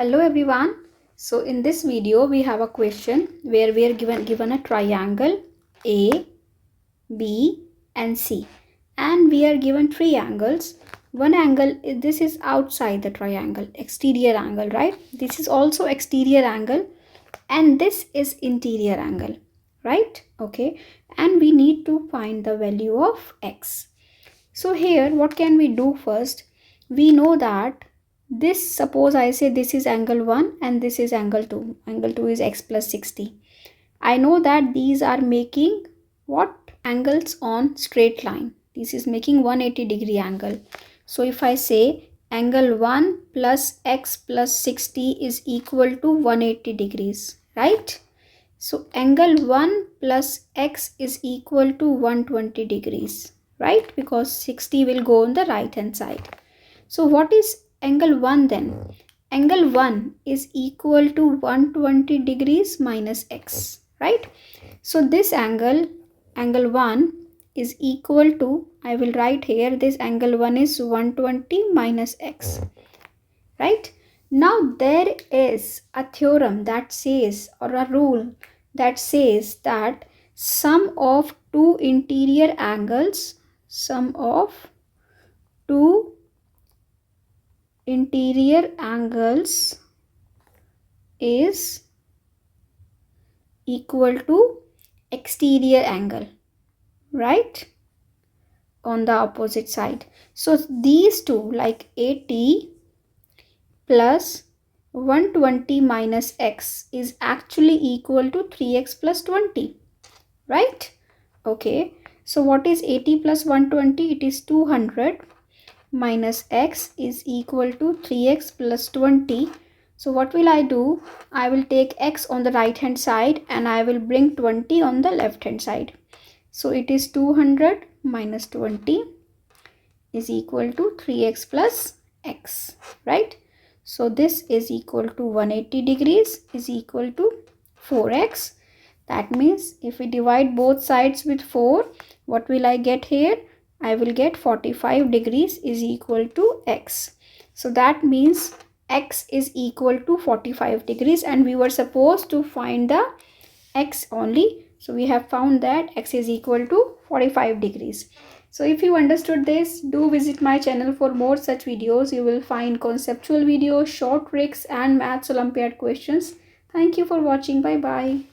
Hello everyone. So in this video we have a question where we are given a triangle A, B and C, and we are given three angles. One angle, this is outside the triangle, exterior angle, right? This is also exterior angle and this is interior angle, right? Okay, and we need to find the value of x. So here what can we do first? We know that this, suppose I say this is angle 1 and this is angle 2. Angle 2 is x plus 60. I know that these are making what? Angles on straight line. This is making 180 degree angle. So if I say angle 1 plus x plus 60 is equal to 180 degrees, right? So angle 1 plus x is equal to 120 degrees, right? Because 60 will go on the right hand side. So what is angle 1 then? Angle 1 is equal to 120 degrees minus x, right? So this angle 1 is equal to, I will write here, this angle 1 is 120 minus x, right? Now there is a theorem that says, or a rule that says that sum of two interior angles, sum of two interior angles is equal to exterior angle, right, on the opposite side. So these two, like 80 plus 120 minus x is actually equal to 3x plus 20, right? Okay, so what is 80 plus 120? It is 200 minus x is equal to 3x plus 20. So what will I do? I will take x on the right hand side and I will bring 20 on the left hand side. So it is 200 minus 20 is equal to 3x plus x, right? So this is equal to 180 degrees is equal to 4x. That means if we divide both sides with 4, what will I get here? I will get 45 degrees is equal to x. So that means x is equal to 45 degrees and we were supposed to find the x only. So we have found that x is equal to 45 degrees. So if you understood this, do visit my channel for more such videos. You will find conceptual videos, short tricks and Maths Olympiad questions. Thank you for watching. Bye bye.